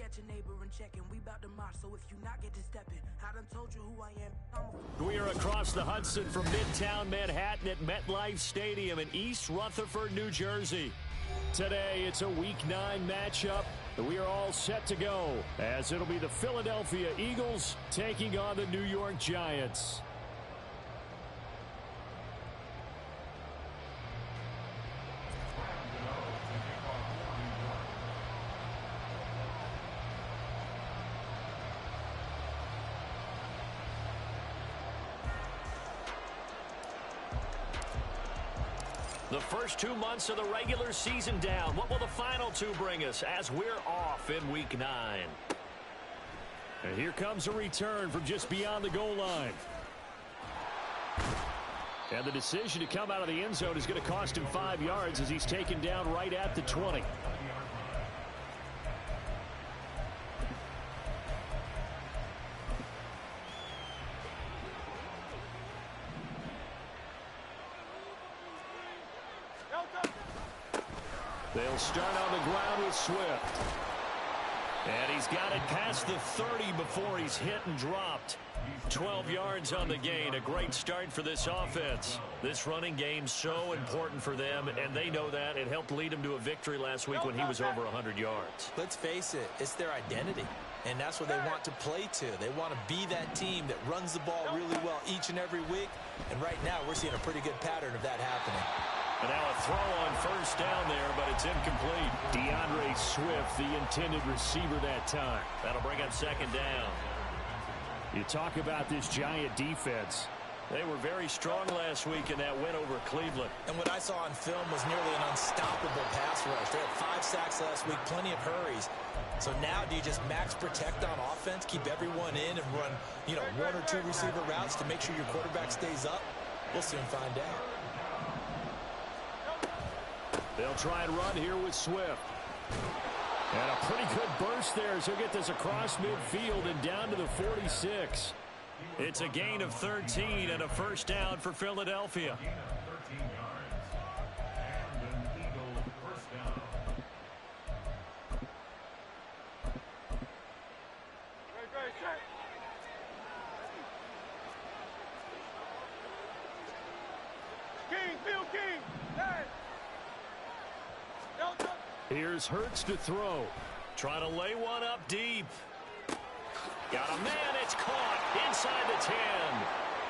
at your neighbor and check in. We bout to march, so if you not get to stepping, I done told you who I am. We are across the Hudson from Midtown Manhattan at MetLife Stadium in East Rutherford, New Jersey. Today, it's a Week 9 matchup. We are all set to go, as it'll be the Philadelphia Eagles taking on the New York Giants. The first 2 months of the regular season down. What will the final 2 bring us as we're off in Week 9? And here comes a return from just beyond the goal line. And the decision to come out of the end zone is going to cost him 5 yards as he's taken down right at the 20. They'll start on the ground with Swift. And he's got it past the 30 before he's hit and dropped. 12 yards on the gain. A great start for this offense. This running game so important for them, and they know that. It helped lead them to a victory last week when he was over 100 yards. Let's face it, it's their identity, and that's what they want to play to. They want to be that team that runs the ball really well each and every week, and right now we're seeing a pretty good pattern of that happening. And now a throw on first down there, but it's incomplete. DeAndre Swift, the intended receiver that time. That'll bring up second down. You talk about this Giant defense. They were very strong last week in that win over Cleveland. And what I saw on film was nearly an unstoppable pass rush. They had 5 sacks last week, plenty of hurries. So now do you just max protect on offense, keep everyone in and run, 1 or 2 receiver routes to make sure your quarterback stays up? We'll soon find out. They'll try and run here with Swift. And a pretty good burst there as he'll get this across midfield and down to the 46. It's a gain of 13 and a first down for Philadelphia. Here's Hurts to throw. Trying to lay one up deep. Got a man. It's caught inside the 10.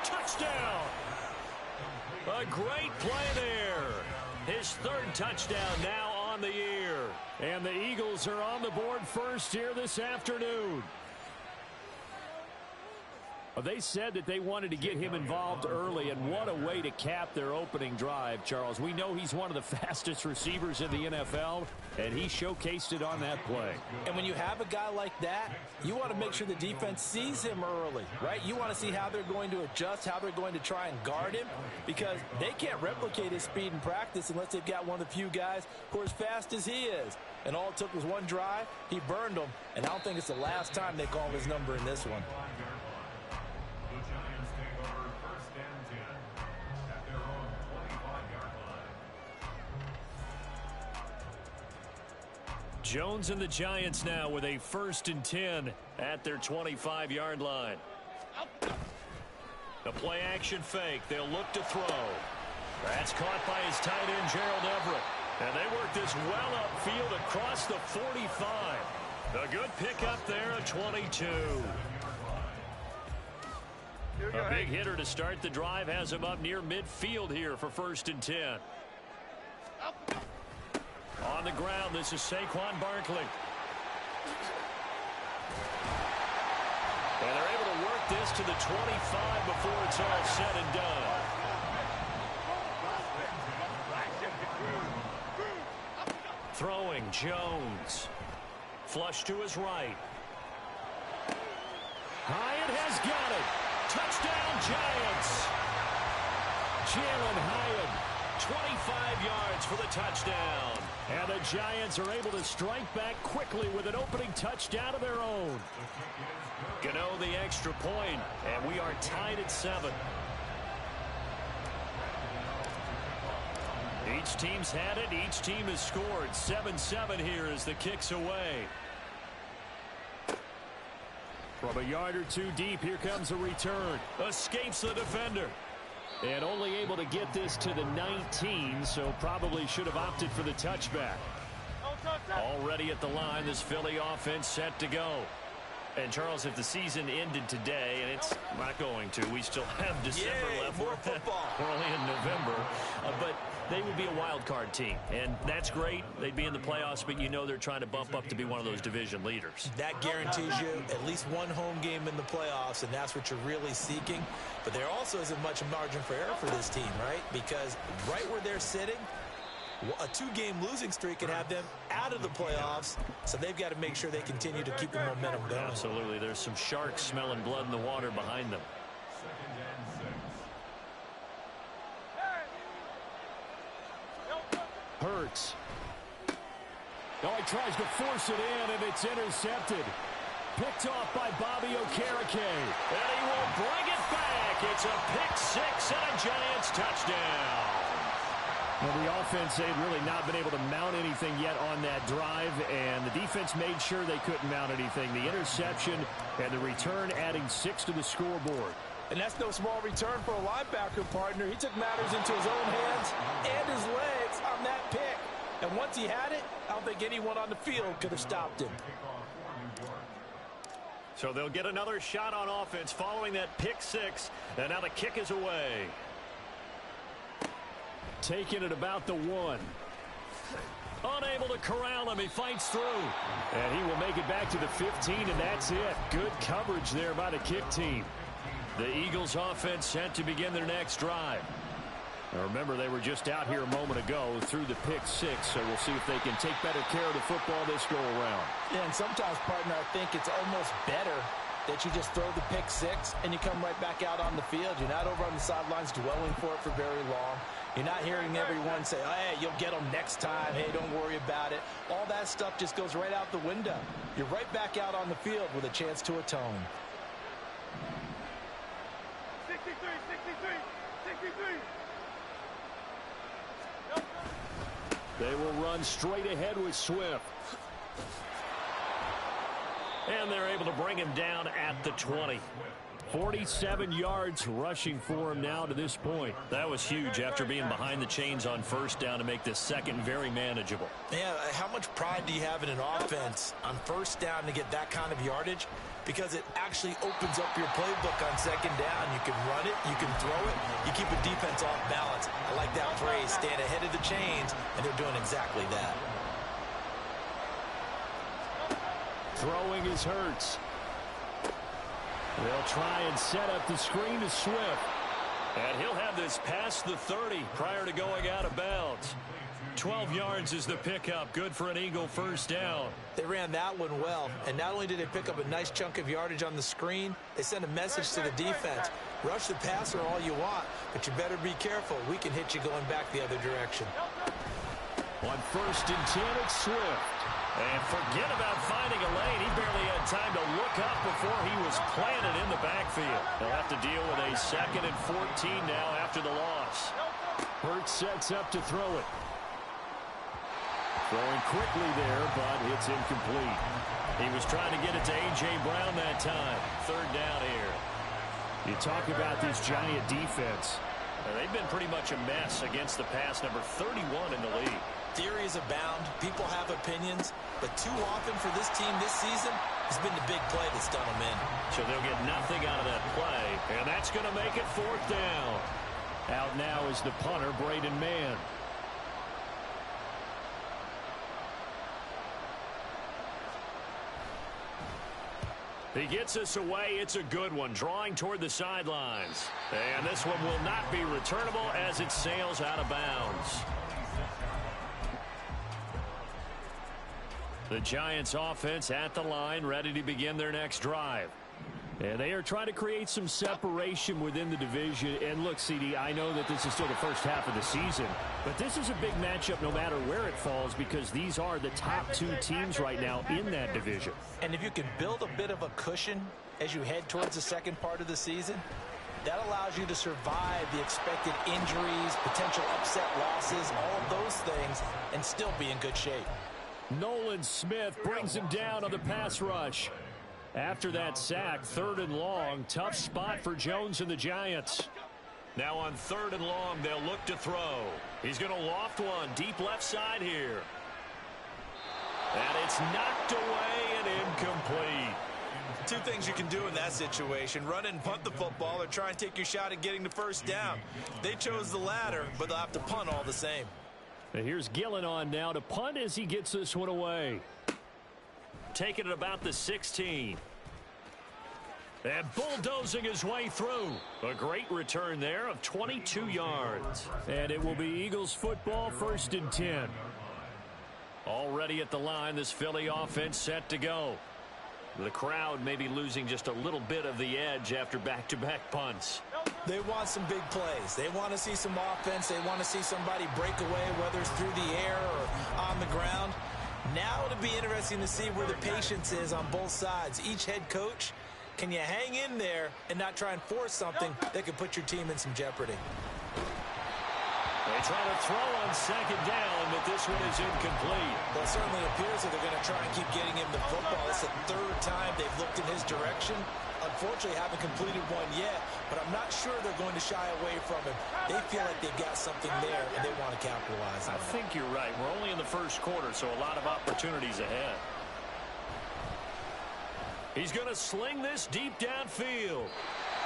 Touchdown. A great play there. His 3rd touchdown now on the year. And the Eagles are on the board first here this afternoon. They said that they wanted to get him involved early, and what a way to cap their opening drive, Charles. We know he's one of the fastest receivers in the NFL, and he showcased it on that play. And when you have a guy like that, you want to make sure the defense sees him early, right? You want to see how they're going to adjust, how they're going to try and guard him, because they can't replicate his speed in practice unless they've got one of the few guys who are as fast as he is. And all it took was one drive. He burned them, and I don't think it's the last time they call his number in this one. Jones and the Giants now with a 1st and 10 at their 25-yard line. A play-action fake. They'll look to throw. That's caught by his tight end, Gerald Everett. And they work this well upfield across the 45. A good pickup there at 22. A big hitter to start the drive has him up near midfield here for 1st and 10. On the ground, this is Saquon Barkley. And they're able to work this to the 25 before it's all said and done. Throwing, Jones. Flush to his right. Hyatt has got it. Touchdown, Giants. Jalen Hyatt, 25 yards for the touchdown. And the Giants are able to strike back quickly with an opening touchdown of their own. Gano the extra point, and we are tied at 7. Each team's had it. Each team has scored. 7-7 here as the kick's away. From a yard or two deep, here comes a return. Escapes the defender. And only able to get this to the 19, so probably should have opted for the touchback. Already at the line, this Philly offense set to go. And, Charles, if the season ended today, and it's not going to, we still have December left. More football. We're only in November. But they would be a wild card team, and that's great. They'd be in the playoffs, but you know they're trying to bump up to be one of those division leaders. That guarantees you at least one home game in the playoffs, and that's what you're really seeking. But there also isn't much margin for error for this team, right? Because right where they're sitting, a two-game losing streak can have them out of the playoffs, so they've got to make sure they continue to keep the momentum going. Absolutely. There's some sharks smelling blood in the water behind them. Hurts. Oh, he tries to force it in, and it's intercepted. Picked off by Bobby Okereke. And he will bring it back. It's a pick six and a Giants touchdown. Well, the offense, they'd really not been able to mount anything yet on that drive, and the defense made sure they couldn't mount anything. The interception and the return adding 6 to the scoreboard. And that's no small return for a linebacker partner. He took matters into his own hands and his legs on that pick. And once he had it, I don't think anyone on the field could have stopped him. So they'll get another shot on offense following that pick six, and now the kick is away. Taking it about the 1. Unable to corral him. He fights through. And he will make it back to the 15, and that's it. Good coverage there by the kick team. The Eagles offense set to begin their next drive. Now remember, they were just out here a moment ago through the pick six, so we'll see if they can take better care of the football this go around. Yeah, and sometimes, partner, I think it's almost better that you just throw the pick six and you come right back out on the field. You're not over on the sidelines dwelling for it for very long. You're not hearing everyone say, hey, you'll get them next time. Hey, don't worry about it. All that stuff just goes right out the window. You're right back out on the field with a chance to atone. 63, 63, 63. They will run straight ahead with Swift. And they're able to bring him down at the 20. 47 yards rushing for him now to this point. That was huge after being behind the chains on first down to make this second very manageable. Yeah, how much pride do you have in an offense on first down to get that kind of yardage? Because it actually opens up your playbook on second down. You can run it, you can throw it, you keep a defense off balance. I like that phrase, stand ahead of the chains, and they're doing exactly that. Throwing is Hurts. They'll try and set up the screen to Swift. And he'll have this past the 30 prior to going out of bounds. 12 yards is the pickup. Good for an Eagle first down. They ran that one well. And not only did they pick up a nice chunk of yardage on the screen, they sent a message to the defense. Rush the passer all you want, but you better be careful. We can hit you going back the other direction. On 1st and 10, it's Swift. And forget about finding a lane. He barely had time to look up before he was planted in the backfield. They'll have to deal with a 2nd and 14 now after the loss. Hurts sets up to throw it. Throwing quickly there, but it's incomplete. He was trying to get it to A.J. Brown that time. 3rd down here. You talk about this Giant defense. They've been pretty much a mess against the pass, number 31 in the league. Theories abound. People have opinions. But too often for this team this season has been the big play that's done them in. So they'll get nothing out of that play. And that's going to make it 4th down. Out now is the punter, Braden Mann. He gets us away. It's a good one, drawing toward the sidelines. And this one will not be returnable as it sails out of bounds. The Giants offense at the line, ready to begin their next drive. And they are trying to create some separation within the division. And look, CD, I know that this is still the first half of the season, but this is a big matchup no matter where it falls because these are the top 2 teams right now in that division. And if you can build a bit of a cushion as you head towards the second part of the season, that allows you to survive the expected injuries, potential upset losses, all of those things, and still be in good shape. Nolan Smith brings him down on the pass rush. After that sack, 3rd and long, tough spot for Jones and the Giants. Now on 3rd and long, they'll look to throw. He's going to loft one deep left side here. And it's knocked away and incomplete. Two things you can do in that situation: run and punt the football, or try and take your shot at getting the first down. They chose the latter, but they'll have to punt all the same. And here's Gillen on now to punt as he gets this one away. Taking it about the 16. And bulldozing his way through. A great return there of 22 yards. And it will be Eagles football, 1st and 10. Already at the line, this Philly offense set to go. The crowd may be losing just a little bit of the edge after back-to-back punts. They want some big plays. They want to see some offense. They want to see somebody break away, whether it's through the air or on the ground. Now it'll be interesting to see where the patience is on both sides. Each head coach, can you hang in there and not try and force something that could put your team in some jeopardy? They try to throw on 2nd down, but this one is incomplete. Well, it certainly appears that they're going to try and keep getting him the football. It's the 3rd time they've looked in his direction. Unfortunately, haven't completed one yet, but I'm not sure they're going to shy away from him. They feel like they've got something there, and they want to capitalize on it. I think you're right. We're only in the 1st quarter, so a lot of opportunities ahead. He's going to sling this deep downfield.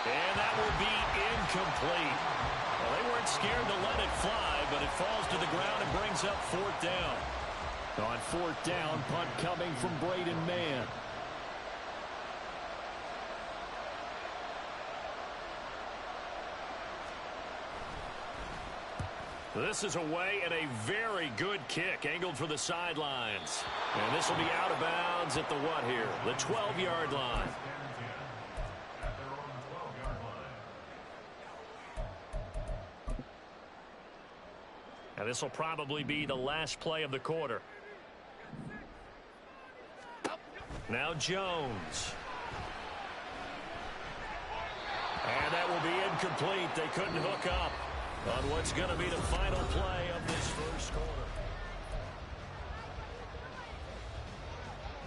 And that will be incomplete. Well, they weren't scared to let it fly, but it falls to the ground and brings up 4th down. On 4th down, punt coming from Braden Mann. This is away and a very good kick angled for the sidelines. And this will be out of bounds at the what here? The 12-yard line. And this will probably be the last play of the quarter. Now Jones. And that will be incomplete. They couldn't hook up on what's going to be the final play of this 1st quarter.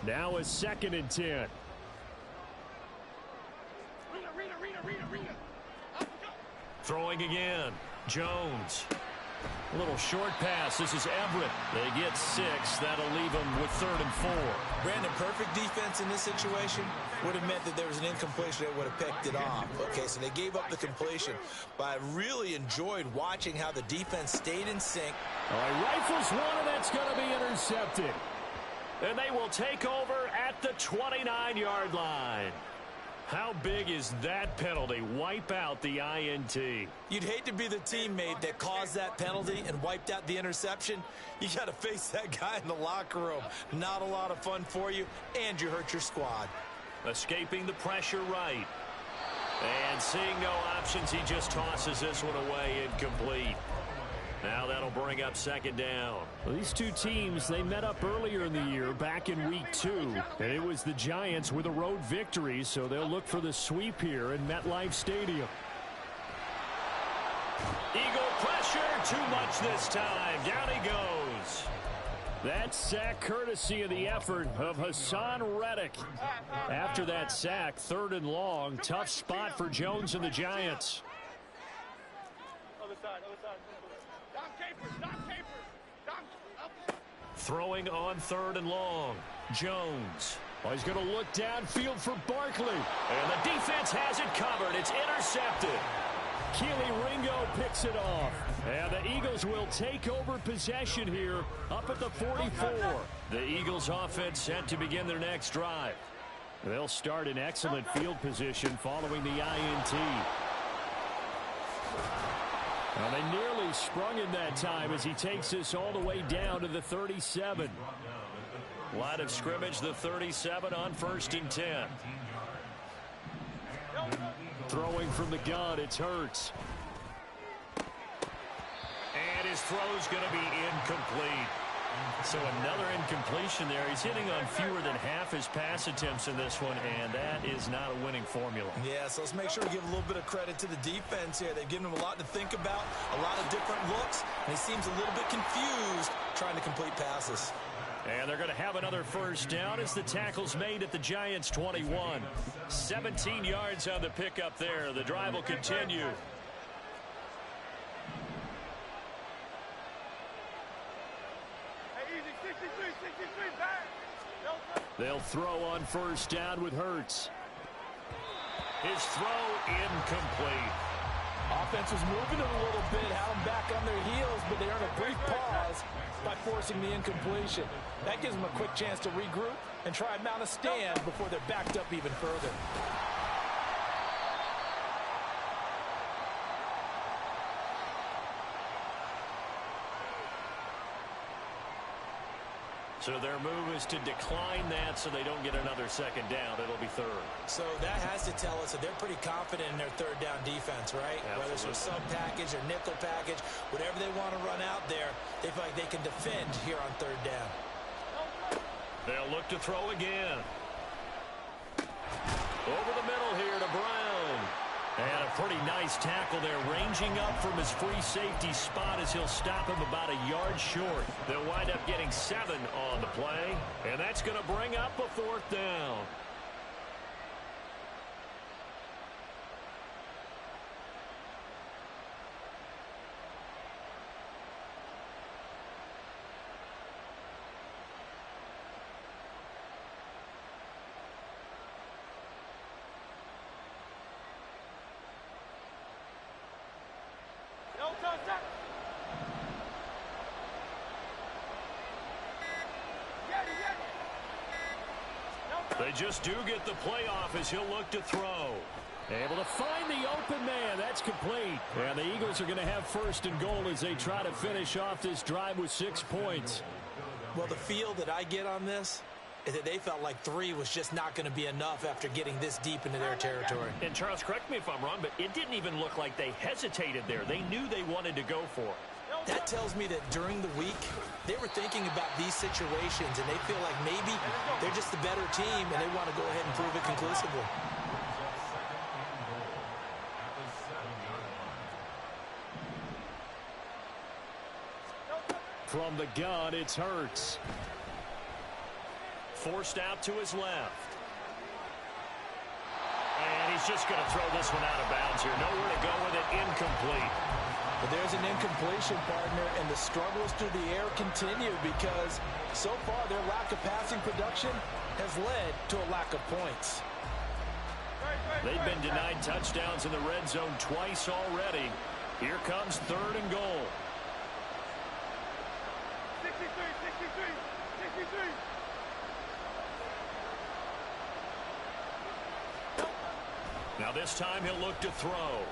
Now a 2nd and 10. Throwing again. Jones. A little short pass. This is Everett. They get 6. That'll leave them with 3rd and 4. Brandon, perfect defense in this situation would have meant that there was an incompletion that would have picked it off. Okay, so they gave up the completion, but I really enjoyed watching how the defense stayed in sync. All right, rifles one, and that's going to be intercepted. And they will take over at the 29-yard line. How big is that penalty? Wipe out the INT. You'd hate to be the teammate that caused that penalty and wiped out the interception. You got to face that guy in the locker room. Not a lot of fun for you, and you hurt your squad. Escaping the pressure right. And seeing no options, he just tosses this one away, incomplete. Now that'll bring up 2nd down. Well, these two teams, they met up earlier in the year, back in week 2. And it was the Giants with a road victory, so they'll look for the sweep here in MetLife Stadium. Eagle pressure, too much this time. Down he goes. That sack courtesy of the effort of Hassan Reddick. After that sack, 3rd and long, tough spot for Jones and the Giants. Other side. Dom Capers. Throwing on 3rd and long. Jones. Oh, he's going to look downfield for Barkley. And the defense has it covered. It's intercepted. Keely Ringo picks it off. And the Eagles will take over possession here up at the 44. The Eagles offense set to begin their next drive. They'll start in excellent field position following the INT. Well, they nearly sprung in that time as he takes this all the way down to the 37. Line of scrimmage, the 37 on 1st and 10. Throwing from the gun, it's Hurts. And his throw's going to be incomplete. So another incompletion there. He's hitting on fewer than half his pass attempts in this one, and that is not a winning formula. Yeah, so let's make sure to give a little bit of credit to the defense here. They've given him a lot to think about, a lot of different looks, and he seems a little bit confused trying to complete passes. And they're going to have another first down as the tackle's made at the Giants' 21. 17 yards on the pickup there. The drive will continue. Hey, easy, 63, back. They'll throw on first down with Hurts. His throw incomplete. Offense was moving it a little bit, had them back on their heels, but they earned a brief pause by forcing the incompletion. That gives them a quick chance to regroup and try and mount a stand before they're backed up even further. So their move is to decline that so they don't get another second down. It'll be third. So that has to tell us that they're pretty confident in their third down defense, right? Absolutely. Whether it's a sub package or nickel package, whatever they want to run out there, they feel like they can defend here on third down. They'll look to throw again. Over the middle here to Brown. And a pretty nice tackle there, ranging up from his free safety spot as he'll stop him about a yard short. They'll wind up getting 7 on the play, and that's going to bring up a fourth down. They just do get the playoff as he'll look to throw. Able to find the open man. That's complete. And the Eagles are going to have first and goal as they try to finish off this drive with 6 points. Well, the feel that I get on this is that they felt like 3 was just not going to be enough after getting this deep into their territory. And Charles, correct me if I'm wrong, but it didn't even look like they hesitated there. They knew they wanted to go for it. That tells me that during the week, they were thinking about these situations, and they feel like maybe they're just the better team, and they want to go ahead and prove it conclusively. From the gun, it's Hurts. Forced out to his left. And he's just going to throw this one out of bounds here. Nowhere to go with it. Incomplete. But there's an incompletion, partner, and the struggles through the air continue because so far their lack of passing production has led to a lack of points. They've been denied touchdowns in the red zone twice already. Here comes third and goal. 63. Now this time he'll look to throw.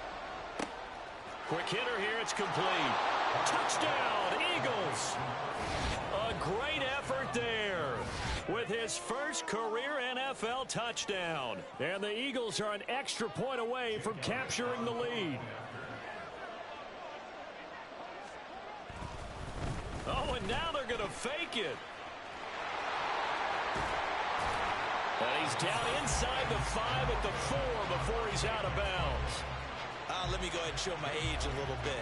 Quick hitter here, it's complete. Touchdown, Eagles. A great effort there with his first career NFL touchdown. And the Eagles are an extra point away from capturing the lead. Oh, and now they're going to fake it. And he's down inside the 5 at the 4 before he's out of bounds. Let me go ahead and show my age a little bit.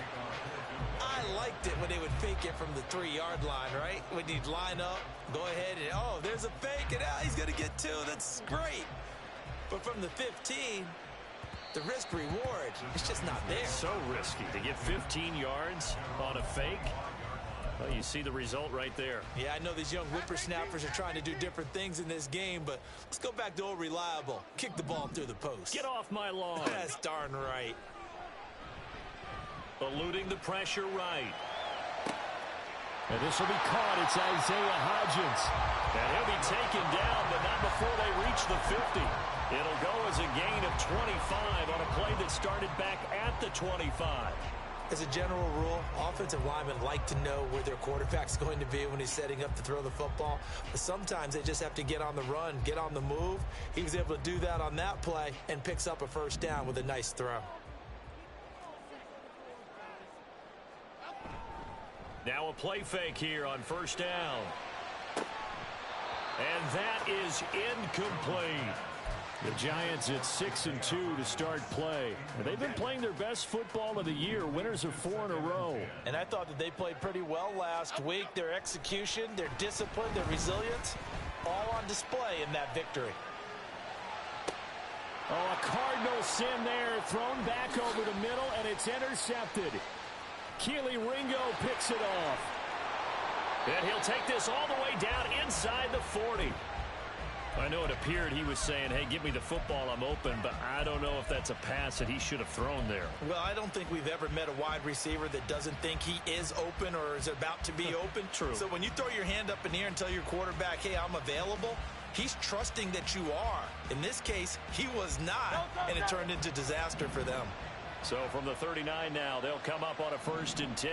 I liked it when they would fake it from the 3-yard line, right? When you'd line up, go ahead and, oh, there's a fake, and he's going to get 2. That's great. But from the 15, the risk-reward, it's just not there. So risky to get 15 yards on a fake. Well, you see the result right there. Yeah, I know these young whippersnappers are trying to do different things in this game, but let's go back to old reliable. Kick the ball through the post. Get off my lawn. That's darn right. Eluding the pressure right. And this will be caught. It's Isaiah Hodgins. And he'll be taken down, but not before they reach the 50. It'll go as a gain of 25 on a play that started back at the 25. As a general rule, offensive linemen like to know where their quarterback's going to be when he's setting up to throw the football. But sometimes they just have to get on the run, get on the move. He was able to do that on that play and picks up a first down with a nice throw. Now a play fake here on first down. And that is incomplete. The Giants at 6-2 to start play. They've been playing their best football of the year. Winners of 4 in a row. And I thought that they played pretty well last week. Their execution, their discipline, their resilience, all on display in that victory. Oh, a Cardinal sin there. Thrown back over the middle, and it's intercepted. Keely Ringo picks it off. And he'll take this all the way down inside the 40. I know it appeared he was saying, hey, give me the football, I'm open, but I don't know if that's a pass that he should have thrown there. Well, I don't think we've ever met a wide receiver that doesn't think he is open or is about to be open. True. So when you throw your hand up in the air and tell your quarterback, hey, I'm available, he's trusting that you are. In this case, he was not, and it turned into disaster for them. So from the 39 now, they'll come up on a 1st and 10.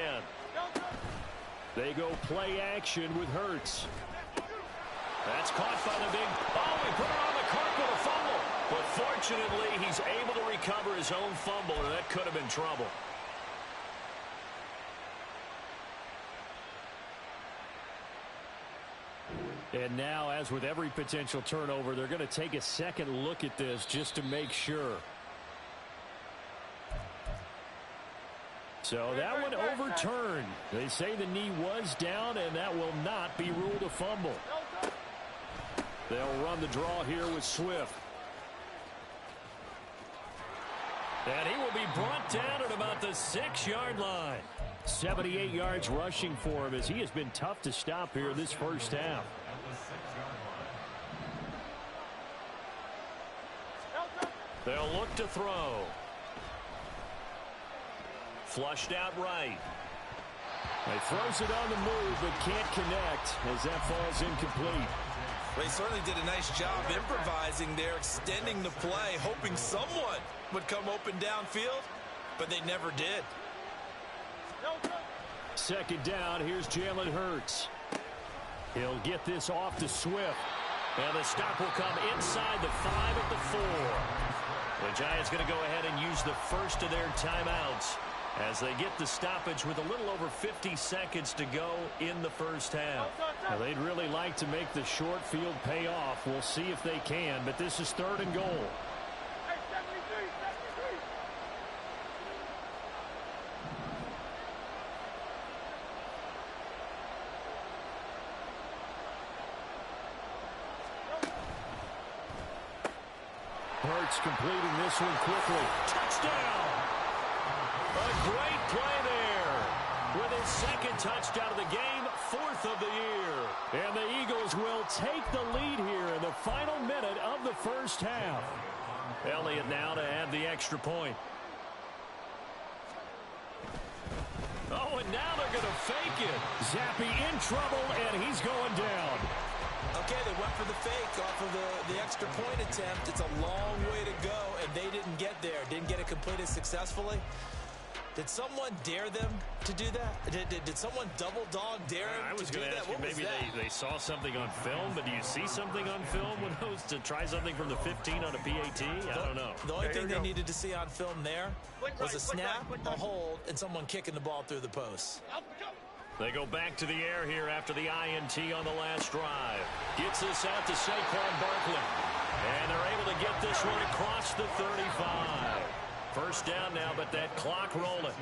They go play action with Hurts. That's caught by the big... Oh, he put it on the cart with a fumble. But fortunately, he's able to recover his own fumble, or that could have been trouble. And now, as with every potential turnover, they're going to take a second look at this just to make sure. So that one overturned. They say the knee was down, and that will not be ruled a fumble. They'll run the draw here with Swift. And he will be brought down at about the 6-yard line. 78 yards rushing for him as he has been tough to stop here this first half. They'll look to throw. Flushed out right. He throws it on the move but can't connect as that falls incomplete. They certainly did a nice job improvising there, extending the play, hoping someone would come open downfield, but they never did. Second down, here's Jalen Hurts. He'll get this off to Swift. And the stop will come inside the 5 at the 4. The Giants going to go ahead and use the first of their timeouts as they get the stoppage with a little over 50 seconds to go in the first half. Now, they'd really like to make the short field pay off. We'll see if they can, but this is 3rd and goal. Hey, 73, 73. Hurts completing this one quickly. Touchdown! A great play there. With his 2nd touchdown of the game, 4th of the year. And the Eagles will take the lead here in the final minute of the first half. Elliott now to add the extra point. Oh, and now they're going to fake it. Zappe in trouble, and he's going down. Okay, they went for the fake off of the extra point attempt. It's a long way to go, and they didn't get there. Didn't get it completed successfully. Did someone dare them to do that? Did someone double dog dare them I was to do going to that? ask you, maybe they saw something on film, but do you see something on film with those to try something from the 15 on a PAT? I don't know. The only thing they needed to see on film there was a snap, a hold, and someone kicking the ball through the post. They go back to the air here after the INT on the last drive. Gets this out to Saquon Barkley. And they're able to get this one across the 35. First down now, but that clock rolling.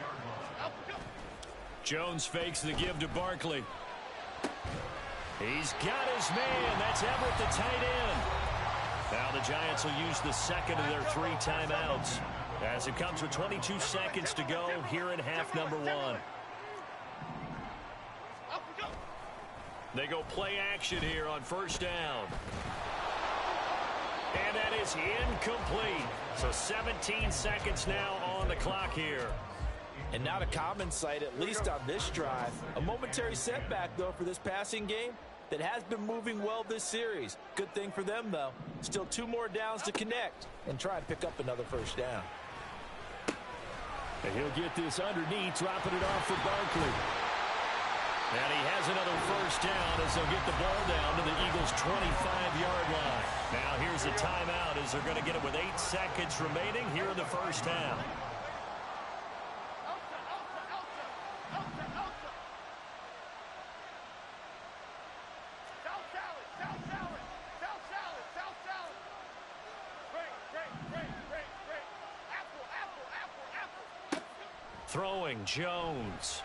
Jones fakes the give to Barkley. He's got his man. That's Everett, the tight end. Now the Giants will use the 2nd of their 3 timeouts as it comes with 22 seconds to go here in half number 1. They go play action here on first down. And that is incomplete. So 17 seconds now on the clock here. And not a common sight, at least on this drive. A momentary setback, though, for this passing game that has been moving well this series. Good thing for them, though. Still 2 more downs to connect and try and pick up another first down. And he'll get this underneath, dropping it off for Barkley. And he has another first down as they'll get the ball down to the Eagles' 25-yard line. Now here's a timeout as they're going to get it with 8 seconds remaining here in the first half. Throwing Jones.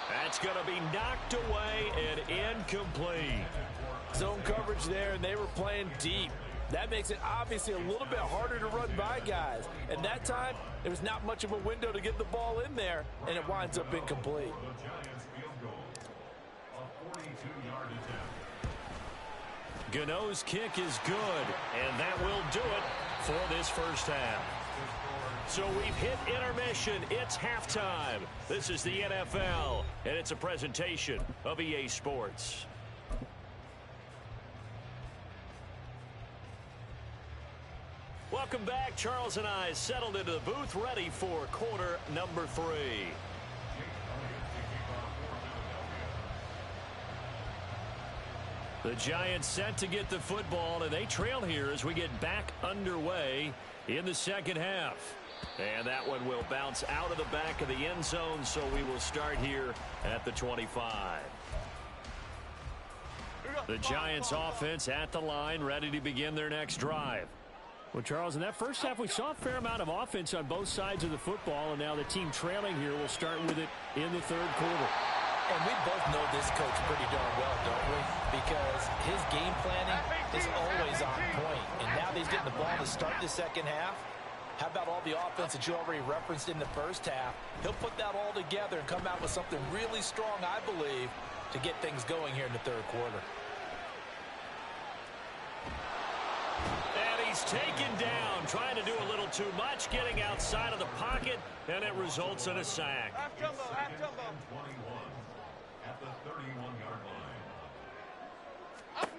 That's going to be knocked away and incomplete. Zone coverage there, and they were playing deep. That makes it obviously a little bit harder to run by guys. And that time, there was not much of a window to get the ball in there, and it winds up incomplete. Gano's kick is good, and that will do it for this first half. So we've hit intermission. It's halftime. This is the NFL, and it's a presentation of EA Sports. Welcome back. Charles and I settled into the booth, ready for quarter number 3. The Giants set to get the football, and they trail here as we get back underway in the second half. And that one will bounce out of the back of the end zone, so we will start here at the 25. The Giants offense at the line, ready to begin their next drive. Well, Charles, in that first half, we saw a fair amount of offense on both sides of the football, and now the team trailing here will start with it in the third quarter. And we both know this coach pretty darn well, don't we? Because his game planning is always on point. And now that he's getting the ball to start the second half, how about all the offense that you already referenced in the first half? He'll put that all together and come out with something really strong, I believe, to get things going here in the third quarter. And he's taken down, trying to do a little too much, getting outside of the pocket, and it results in a sack. Half jumbo, half jumbo. 21 at the 31-yard line.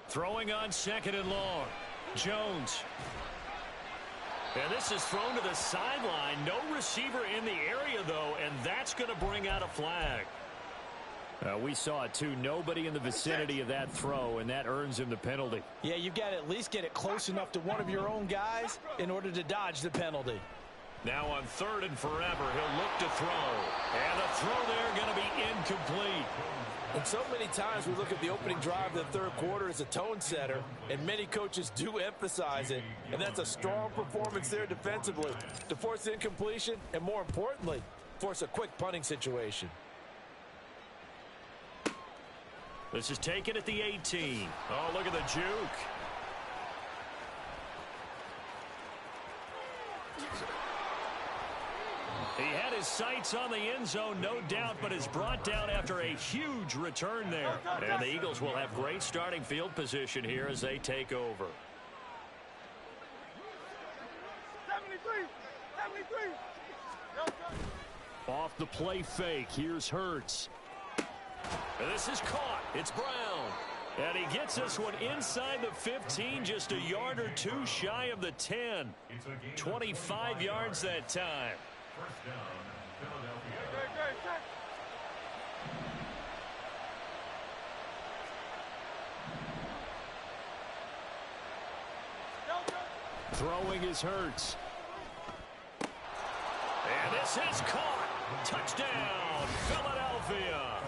Throwing on second and long. Jones. And this is thrown to the sideline. No receiver in the area, though, and that's going to bring out a flag. We saw it, too. Nobody in the vicinity of that throw, and that earns him the penalty. Yeah, you've got to at least get it close enough to one of your own guys in order to dodge the penalty. Now on third and forever, he'll look to throw. And the throw there going to be incomplete. And so many times we look at the opening drive of the third quarter as a tone setter, and many coaches do emphasize it. And that's a strong performance there defensively to force incompletion and, more importantly, force a quick punting situation. This is taken at the 18. Oh, look at the juke. He had his sights on the end zone, no doubt, but is brought down after a huge return there. And the Eagles will have great starting field position here as they take over. 73, 73. Off the play fake, here's Hurts. And this is caught. It's Brown. And he gets this one inside the 15, just a yard or two shy of the 10. 25 yards that time. First down, Philadelphia. Throwing is Hurts. And this is caught. Touchdown, Philadelphia.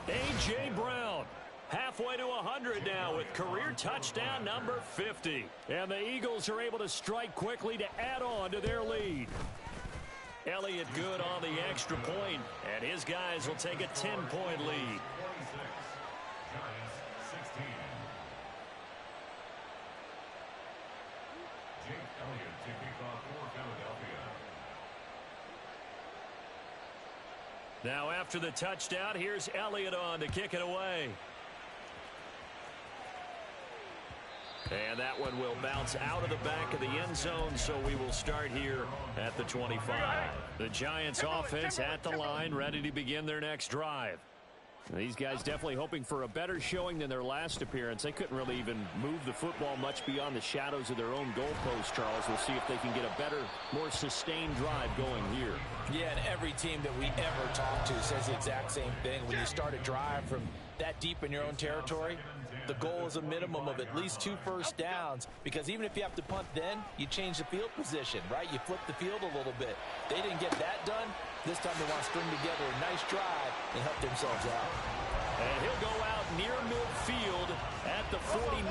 A.J. Brown, halfway to 100 now with career touchdown number 50. And the Eagles are able to strike quickly to add on to their lead. Elliott good on the extra point, and his guys will take a 10-point lead. 26, Giants 16. Jake Elliott to kick off for Philadelphia. Now after the touchdown, here's Elliott on to kick it away. And that one will bounce out of the back of the end zone, so we will start here at the 25. The Giants offense at the line, ready to begin their next drive. These guys definitely hoping for a better showing than their last appearance. They couldn't really even move the football much beyond the shadows of their own goalpost, Charles. We'll see if they can get a better, more sustained drive going here. Yeah, and every team that we ever talk to says the exact same thing. When you start a drive from that deep in your own territory, the goal is a minimum of at least 2 first downs, because even if you have to punt then, you change the field position, right? You flip the field a little bit. They didn't get that done. This time they want to string together a nice drive and help themselves out. And he'll go out near midfield at the 49.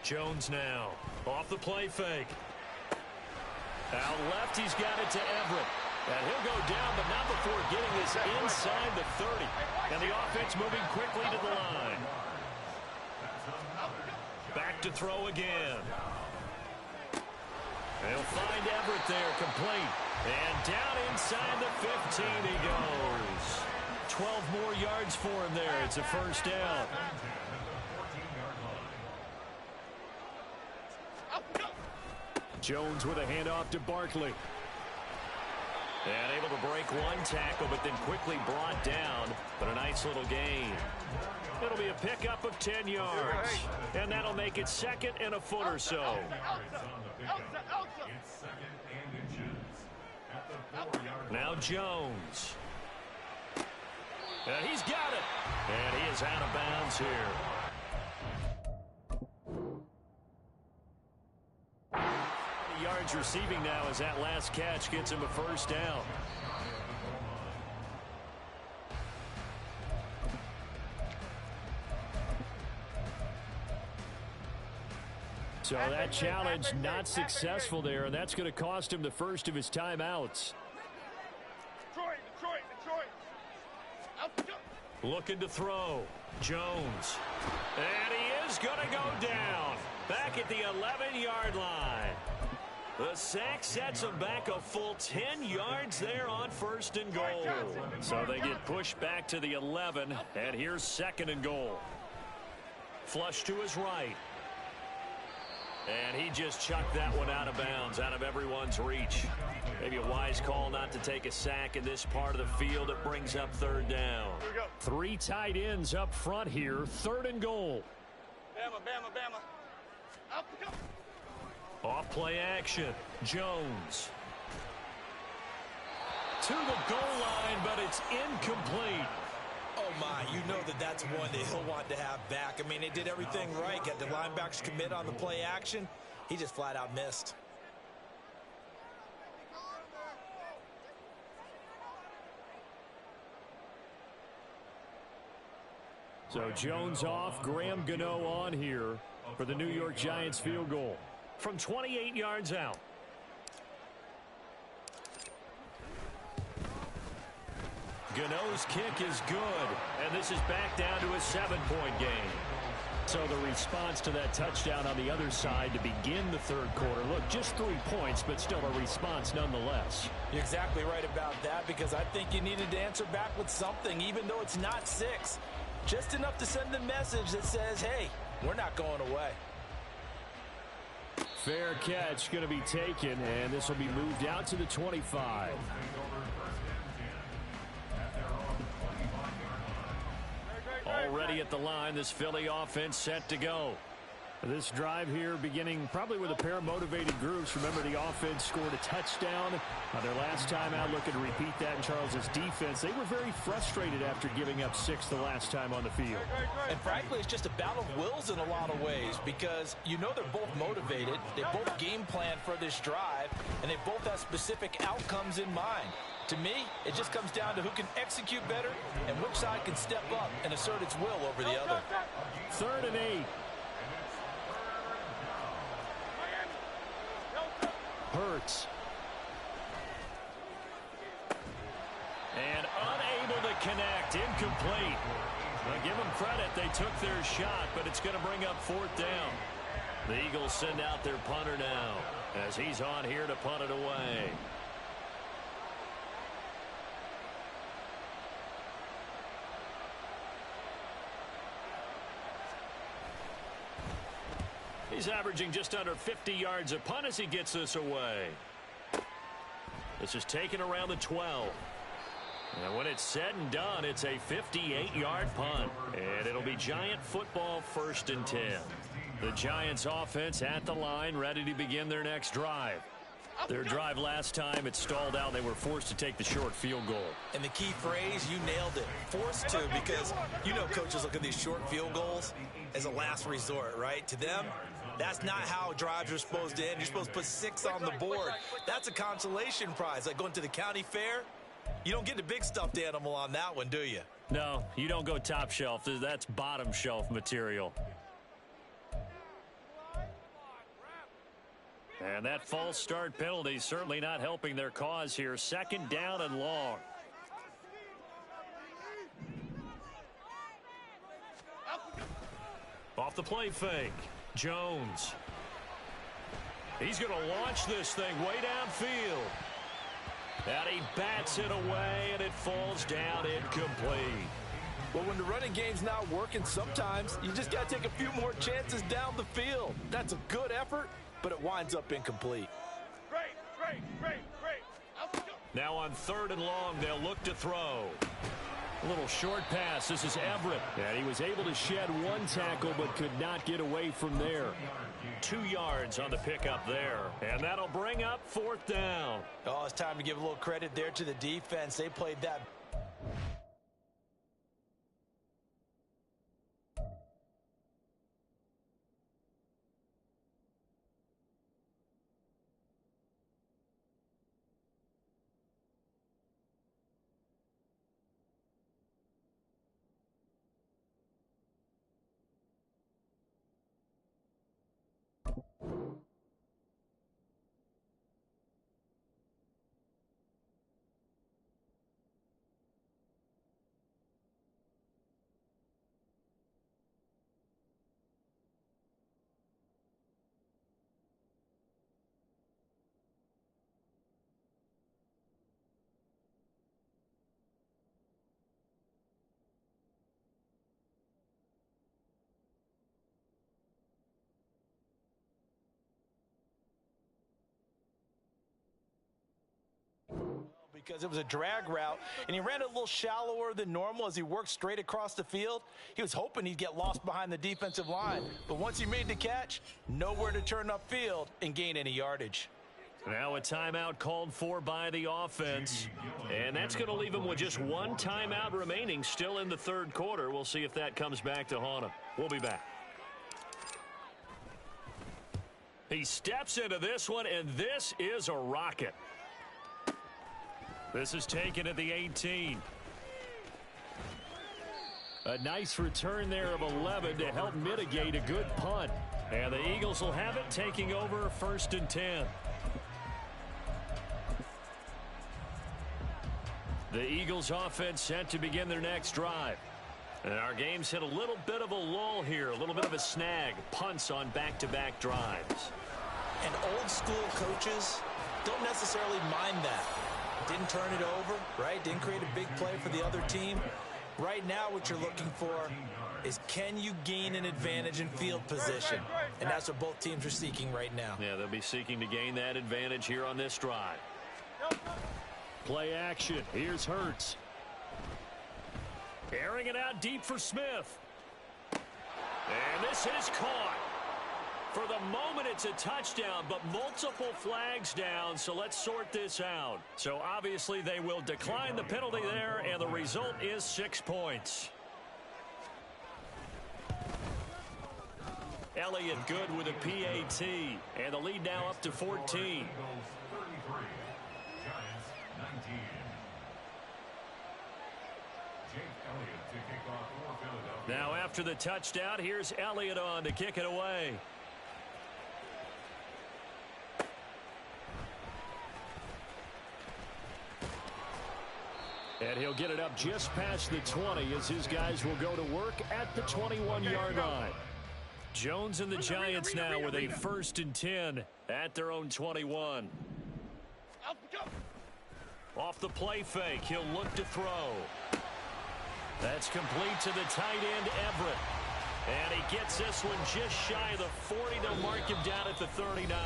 Jones now. Off the play fake. Out left, he's got it to Everett. And he'll go down, but not before getting this inside the 30. And the offense moving quickly to the line. Back to throw again. They'll find Everett there, complete. And down inside the 15 he goes. 12 more yards for him there. It's a first down. Jones with a handoff to Barkley. And able to break one tackle, but then quickly brought down. But a nice little gain. It'll be a pickup of 10 yards. And that'll make it second and a foot or so. Now Jones. And he's got it. And he is out of bounds here. Yards receiving now as that last catch gets him a first down. So that challenge not successful there, and that's going to cost him the first of his timeouts. Looking to throw. Jones. And he is going to go down. Back at the 11-yard line. The sack sets him back a full 10 yards there on first and goal. So they get pushed back to the 11, and here's second and goal. Flush to his right. And he just chucked that one out of bounds, out of everyone's reach. Maybe a wise call not to take a sack in this part of the field. It brings up third down. Three tight ends up front here, third and goal. Bama, Bama, Bama. Up, go. Off play action. Jones. To the goal line, but it's incomplete. Oh, my. You know that's one that he'll want to have back. I mean, they did everything right. Got the linebackers commit on the play action. He just flat out missed. So Jones off, Graham Gano on here for the New York Giants field goal from 28 yards out. Gano's kick is good, and this is back down to a 7-point game. So the response to that touchdown on the other side to begin the third quarter. Look, just 3 points, but still a response nonetheless. You're exactly right about that, because I think you needed to answer back with something, even though it's not 6. Just enough to send a message that says, hey, we're not going away. Fair catch going to be taken, and this will be moved out to the 25. Already at the line, this Philly offense set to go. This drive here beginning probably with a pair of motivated groups. Remember, the offense scored a touchdown their last time out. Looking to repeat that in Charles's defense. They were very frustrated after giving up 6 the last time on the field. And frankly, it's just a battle of wills in a lot of ways, because you know they're both motivated. They both game plan for this drive, and they both have specific outcomes in mind. To me, it just comes down to who can execute better and which side can step up and assert its will over the other. 3rd and 8. Hurts. And unable to connect. Incomplete. Now give them credit. They took their shot, but it's going to bring up 4th down. The Eagles send out their punter now as he's on here to punt it away. He's averaging just under 50 yards a punt as he gets this away. This is taken around the 12. And when it's said and done, it's a 58-yard punt. And it'll be Giant football, 1st and 10. The Giants offense at the line, ready to begin their next drive. Their drive last time, it stalled out. They were forced to take the short field goal. And the key phrase, you nailed it. Forced to, because you know coaches look at these short field goals as a last resort, right? To them, that's not how drives are supposed to end. You're supposed to put 6 on the board. That's a consolation prize. Like going to the county fair, you don't get the big stuffed animal on that one, do you? No, you don't go top shelf. That's bottom shelf material. And that false start penalty certainly not helping their cause here. Second down and long. Off the play fake. Jones. He's going to launch this thing way downfield. And he bats it away, and it falls down incomplete. Well, when the running game's not working, sometimes you just got to take a few more chances down the field. That's a good effort, but it winds up incomplete. Great. Now on 3rd and long, they'll look to throw. A little short pass. This is Everett. And he was able to shed one tackle, but could not get away from there. 2 yards on the pickup there. And that'll bring up 4th down. Oh, it's time to give a little credit there to the defense. They played that. Because it was a drag route, and he ran a little shallower than normal as he worked straight across the field. He was hoping he'd get lost behind the defensive line, but once he made the catch, nowhere to turn upfield and gain any yardage. Now a timeout called for by the offense, and that's going to leave him with just one timeout remaining still in the 3rd quarter. We'll see if that comes back to haunt him. We'll be back. He steps into this one, and this is a rocket. This is taken at the 18. A nice return there of 11 to help mitigate a good punt. And the Eagles will have it, taking over 1st and 10. The Eagles offense set to begin their next drive. And our game's hit a little bit of a lull here, a little bit of a snag. Punts on back-to-back drives. And old school coaches don't necessarily mind that. Didn't turn it over, right? Didn't create a big play for the other team. Right now what you're looking for is, can you gain an advantage in field position? And that's what both teams are seeking right now. Yeah, they'll be seeking to gain that advantage here on this drive. Play action. Here's Hurts. Airing it out deep for Smith. And this is caught. For the moment, it's a touchdown, but multiple flags down, so let's sort this out. So obviously they will decline the penalty there, and the result is 6 points. Elliott good with a PAT, and the lead now up to 14. 33, Giants 19. Jake Elliott to kick off for Philadelphia. Now after the touchdown, here's Elliott on to kick it away. And he'll get it up just past the 20 as his guys will go to work at the 21-yard line. Jones and the Giants now with a 1st and 10 at their own 21. Off the play fake, he'll look to throw. That's complete to the tight end, Everett. And he gets this one just shy of the 40. They'll mark him down at the 39.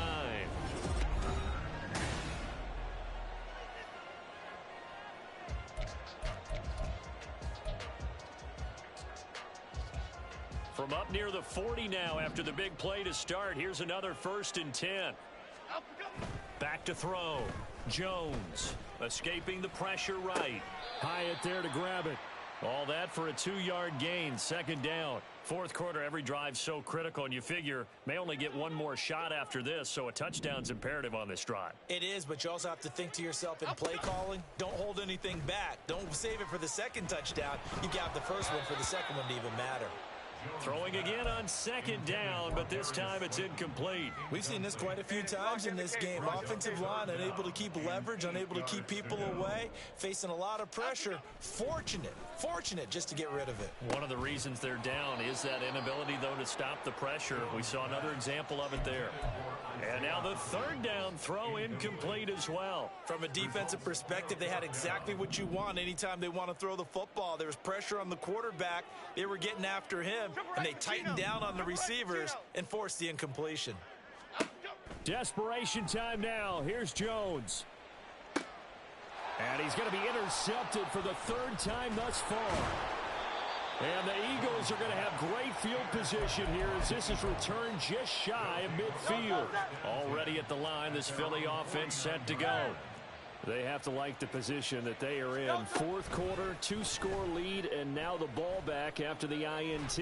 From up near the 40 now after the big play to start. Here's another 1st and 10. Back to throw. Jones escaping the pressure right. Hyatt there to grab it. All that for a 2-yard gain. 2nd down. 4th quarter, every drive so critical, and you figure may only get one more shot after this, so a touchdown's imperative on this drive. It is, but you also have to think to yourself in play calling, don't hold anything back. Don't save it for the 2nd touchdown. You got the first one for the 2nd one to even matter. Throwing again on second down, but this time it's incomplete. We've seen this quite a few times in this game. Offensive line unable to keep leverage, unable to keep people away, facing a lot of pressure. Fortunate just to get rid of it. One of the reasons they're down is that inability, though, to stop the pressure. We saw another example of it there. And now the third down throw incomplete as well. From a defensive perspective, they had exactly what you want anytime they want to throw the football. There was pressure on the quarterback. They were getting after him, and they tightened down on the receivers and forced the incompletion. Desperation time now. Here's Jones. And he's going to be intercepted for the third time thus far. And the Eagles are going to have great field position here as this is returned just shy of midfield. Already at the line, this Philly offense set to go. They have to like the position that they are in. Fourth quarter, 2-score lead, and now the ball back after the INT.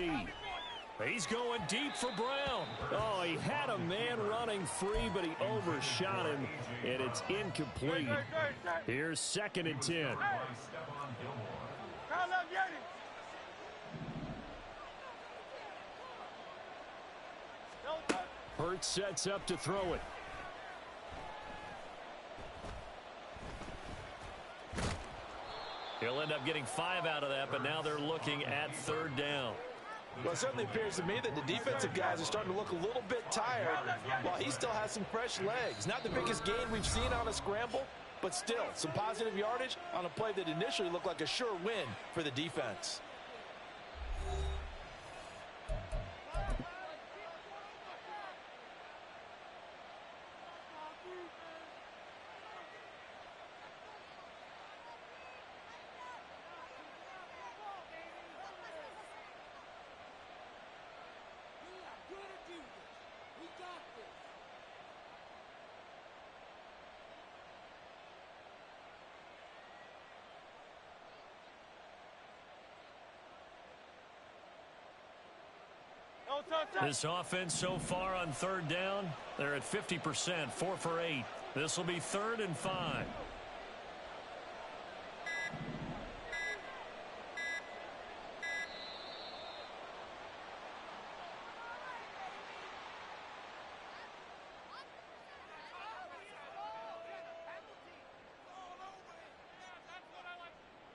He's going deep for Brown. Oh, he had a man running free, but he overshot him, and it's incomplete. Here's 2nd and 10. Hurts sets up to throw it. He'll end up getting 5 out of that, but now they're looking at third down. Well, it certainly appears to me that the defensive guys are starting to look a little bit tired while he still has some fresh legs. Not the biggest gain we've seen on a scramble, but still some positive yardage on a play that initially looked like a sure win for the defense. This offense so far on third down, they're at 50%, 4 for 8. This will be 3rd and 5.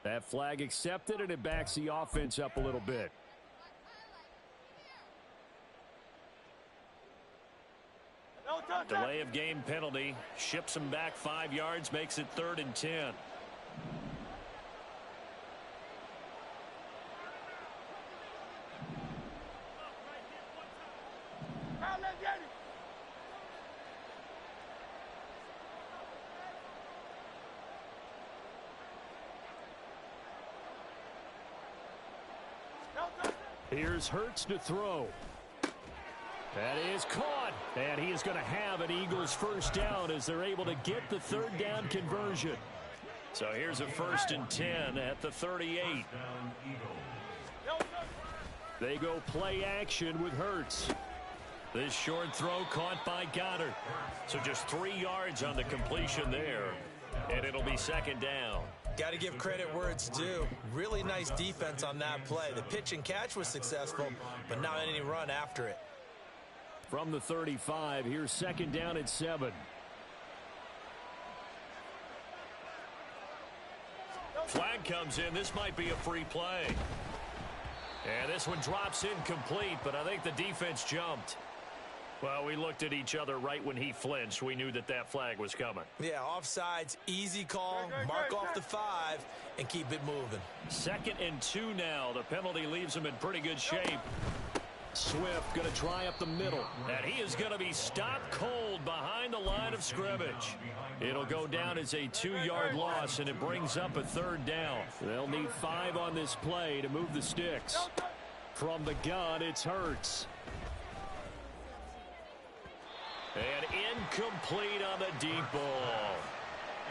That flag accepted, and it backs the offense up a little bit. Delay of game penalty. Ships him back 5 yards, makes it 3rd and 10. Here's Hurts to throw. That is caught, and he is going to have an Eagles first down as they're able to get the third down conversion. So here's a 1st and 10 at the 38. They go play action with Hurts. This short throw caught by Goddard. So just 3 yards on the completion there, and it'll be 2nd down. Got to give credit where it's due. Really nice defense on that play. The pitch and catch was successful, but not any run after it. From the 35, here's 2nd down at 7. Flag comes in. This might be a free play. And this one drops incomplete, but I think the defense jumped. Well, we looked at each other right when he flinched. We knew that that flag was coming. Yeah, offsides, easy call, mark off the 5, and keep it moving. 2nd and 2 now. The penalty leaves him in pretty good shape. Swift going to try up the middle. And he is going to be stopped cold behind the line of scrimmage. It'll go down as a 2-yard loss, and it brings up a 3rd down. They'll need 5 on this play to move the sticks. From the gun, it's Hurts. And incomplete on the deep ball.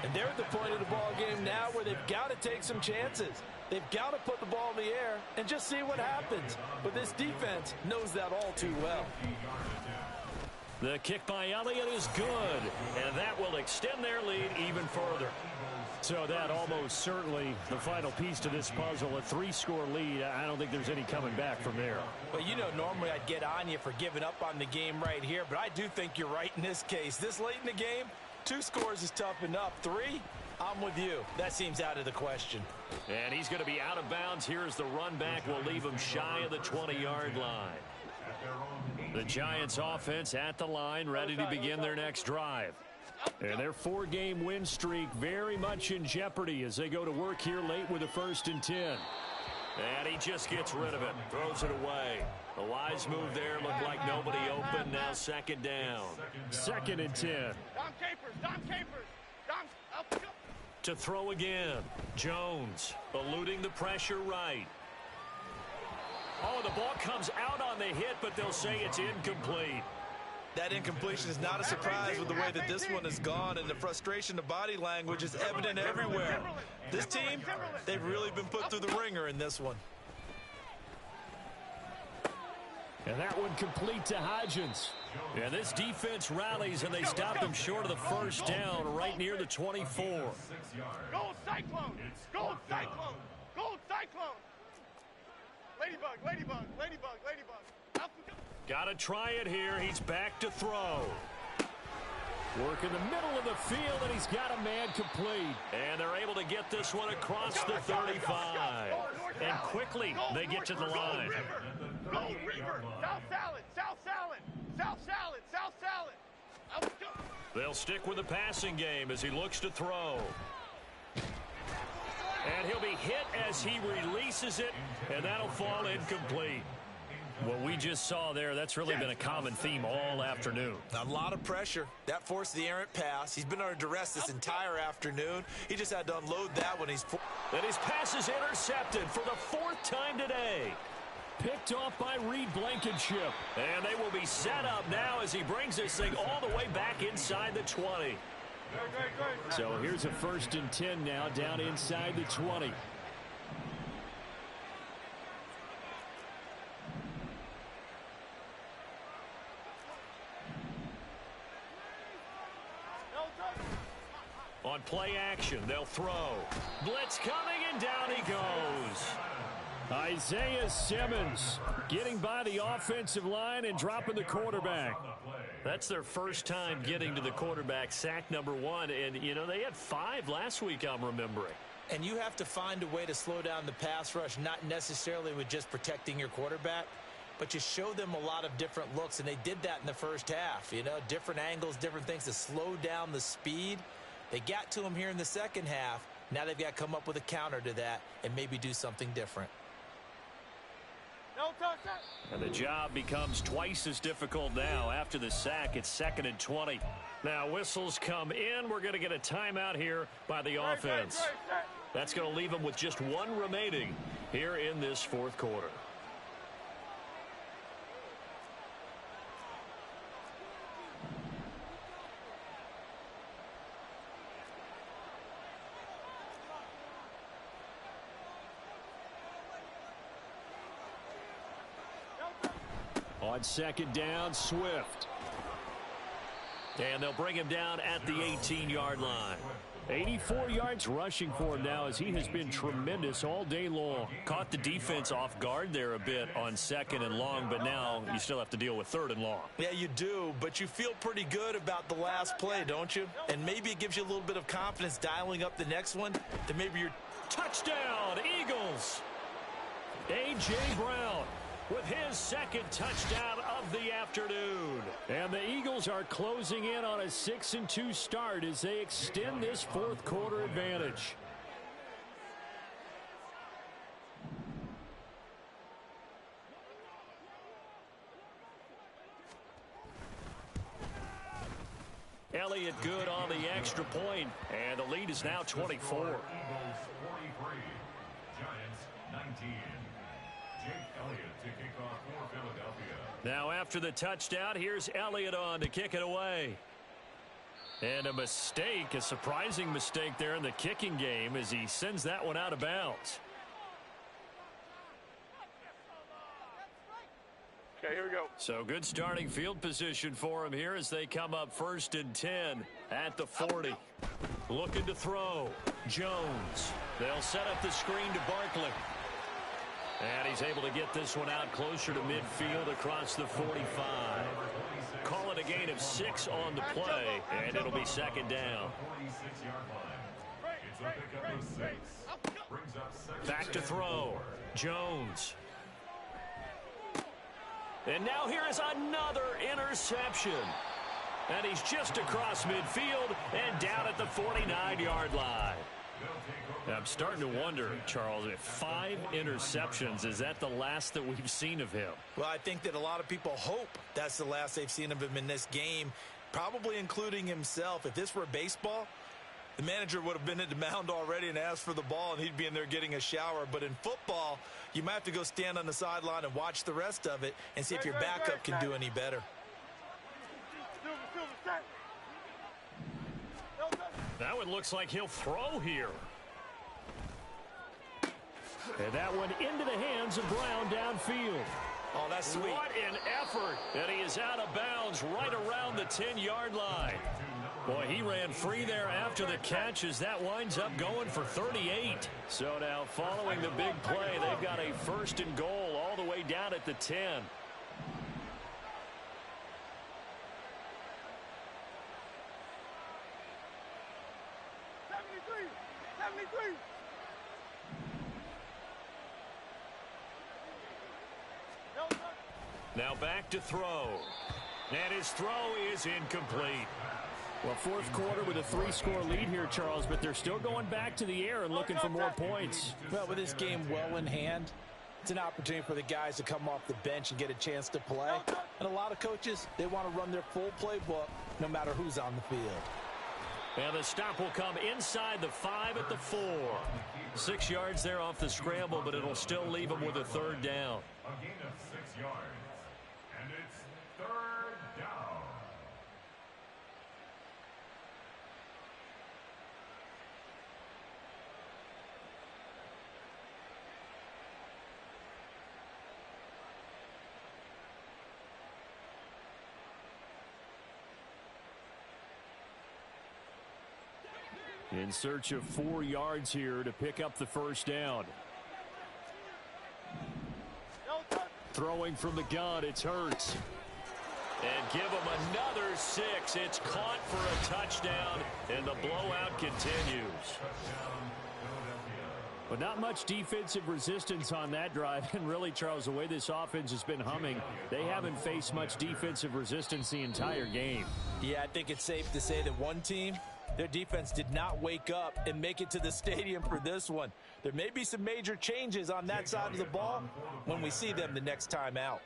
And they're at the point of the ball game now where they've got to take some chances. They've got to put the ball in the air and just see what happens. But this defense knows that all too well. The kick by Elliott is good, and that will extend their lead even further. So that almost certainly the final piece to this puzzle, a 3-score lead. I don't think there's any coming back from there. Well, you know, normally I'd get on you for giving up on the game right here, but I do think you're right in this case. This late in the game, 2 scores is tough enough. 3, I'm with you. That seems out of the question. And he's going to be out of bounds. Here's the run back. Will leave him shy of the 20-yard line. The Giants offense at the line, ready to begin their next drive. And their 4-game win streak very much in jeopardy as they go to work here late with a 1st and 10. And he just gets rid of it, throws it away. A wise move there, looked like nobody open. Now 2nd down. 2nd and 10. Dom Capers. Up. To throw again. Jones eluding the pressure right. Oh, the ball comes out on the hit, but they'll say it's incomplete. That incompletion is not a surprise with the way that this one has gone, and the frustration, the body language is evident everywhere. This team, they've really been put through the ringer in this one. And that one complete to Hodgins. And this defense rallies, and they stop them short of the 1st down right near the 24. Gold Cyclone. Gold Cyclone. Gold Cyclone. Ladybug. Up we go. Got to try it here. He's back to throw. Work in the middle of the field, and he's got a man complete. And they're able to get this one across the 35. And quickly, they get to the line. Gold Reaper. South Salad. Up we go. They'll stick with the passing game as he looks to throw. And he'll be hit as he releases it, and that'll fall incomplete. What we just saw there, that's really been a common theme all afternoon. A lot of pressure. That forced the errant pass. He's been under duress this entire afternoon. He just had to unload that when he's... And his pass is intercepted for the 4th time today. Picked off by Reed Blankenship. And they will be set up now as he brings this thing all the way back inside the 20. So here's a 1st and 10 now down inside the 20. On play action, they'll throw. Blitz coming, and down he goes. Isaiah Simmons getting by the offensive line and dropping the quarterback. That's their first time getting to the quarterback, sack number 1. And, you know, they had 5 last week, I'm remembering. And you have to find a way to slow down the pass rush, not necessarily with just protecting your quarterback, but you show them a lot of different looks, and they did that in the first half. You know, different angles, different things to slow down the speed. They got to him here in the second half. Now they've got to come up with a counter to that and maybe do something different. And the job becomes twice as difficult now. After the sack, it's 2nd and 20. Now whistles come in. We're going to get a timeout here by the offense. That's going to leave them with just 1 remaining here in this 4th quarter. On 2nd down, Swift. And they'll bring him down at the 18-yard line. 84 yards rushing for him now as he has been tremendous all day long. Caught the defense off guard there a bit on 2nd and long, but now you still have to deal with 3rd and long. Yeah, you do, but you feel pretty good about the last play, don't you? And maybe it gives you a little bit of confidence dialing up the next one that maybe you're... Touchdown, Eagles! A.J. Brown with his 2nd touchdown of the afternoon. And the Eagles are closing in on a 6-2 start as they extend this 4th quarter advantage. Elliott good on the extra point, and the lead is now 24. Eagles 43, Giants 19. Jake Elliott to kick off for Philadelphia. Now after the touchdown, here's Elliott on to kick it away. And a mistake, a surprising mistake there in the kicking game as he sends that one out of bounds. Okay, here we go. So good starting field position for him here as they come up 1st and 10. at the 40. Looking to throw. Jones. They'll set up the screen to Barkley. And he's able to get this one out closer to midfield across the 45. Call it a gain of 6 on the play, and it'll be second down. Back to throw. Jones. And now here is another interception. And he's just across midfield and down at the 49-yard line. I'm starting to wonder, Charles, if 5 interceptions, is that the last that we've seen of him? Well, I think that a lot of people hope that's the last they've seen of him in this game, probably including himself. If this were baseball, the manager would have been at the mound already and asked for the ball, and he'd be in there getting a shower. But in football, you might have to go stand on the sideline and watch the rest of it and see if your backup can do any better. That one looks like he'll throw here. And that one into the hands of Brown downfield. Oh, that's sweet. What an effort. And he is out of bounds right around the 10-yard line. Boy, he ran free there after the catch as that winds up going for 38. So now following the big play, they've got a 1st and goal all the way down at the 10. 73. Now back to throw. And his throw is incomplete. Well, fourth quarter with a 3-score lead here, Charles, but they're still going back to the air and looking for more points. Well, with this game well in hand, it's an opportunity for the guys to come off the bench and get a chance to play. And a lot of coaches, they want to run their full playbook no matter who's on the field. And the stop will come inside the 5 at the 4. 6 yards there off the scramble, but it'll still leave them with a 3rd down. A gain of 6 yards. And it's 3rd down. In search of 4 yards here to pick up the 1st down. Throwing from the gun, it's Hurts. And give him another 6. It's caught for a touchdown, and the blowout continues. But not much defensive resistance on that drive. And really, Charles, the way this offense has been humming, they haven't faced much defensive resistance the entire game. Yeah, I think it's safe to say that one team, their defense did not wake up and make it to the stadium for this one. There may be some major changes on that side of the ball when we see them the next time out.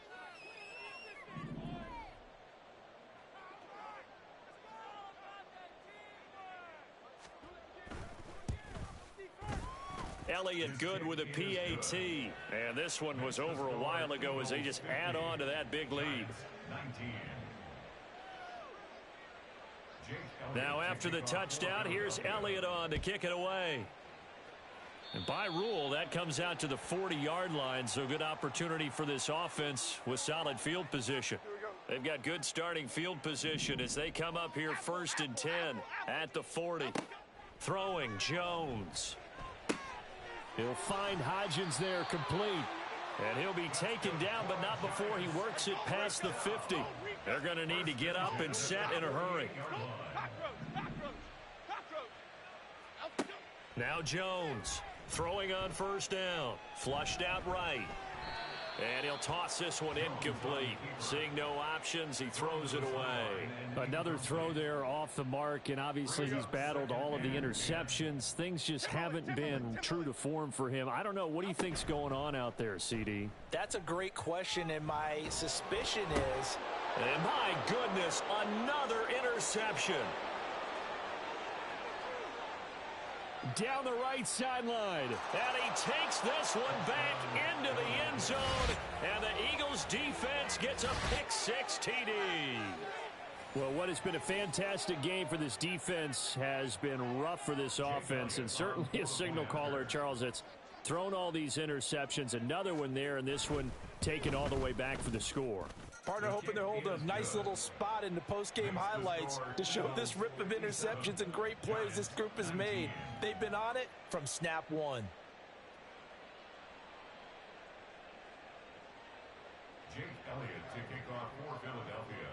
Elliott good with a PAT. And this one was over a while ago as they just add on to that big lead. 19. Now after the touchdown, here's Elliott on to kick it away. And by rule, that comes out to the 40-yard line, so good opportunity for this offense with solid field position. They've got good starting field position as they come up here 1st and 10 at the 40. Throwing Jones. He'll find Hodgins there complete. And he'll be taken down, but not before he works it past the 50. They're going to need to get up and set in a hurry. Now Jones throwing on 1st down. Flushed out right. And he'll toss this one incomplete. Seeing no options, he throws it away. Another throw there off the mark, and obviously he's battled all of the interceptions. Things just haven't been true to form for him. I don't know. What do you think's going on out there, CD? That's a great question, and my suspicion is... And my goodness, another interception. Down the right sideline. And he takes this one back into the end zone. And the Eagles defense gets a pick-6 TD. Well, what has been a fantastic game for this defense has been rough for this offense. And certainly a signal caller, Charles, that's Thrown all these interceptions. Another one there, and this one taken all the way back for the score. Partner hoping to hold a nice little spot in the post-game highlights to show this rip of interceptions and great plays this group has made. They've been on it from snap one. Jake Elliott to kick off for Philadelphia.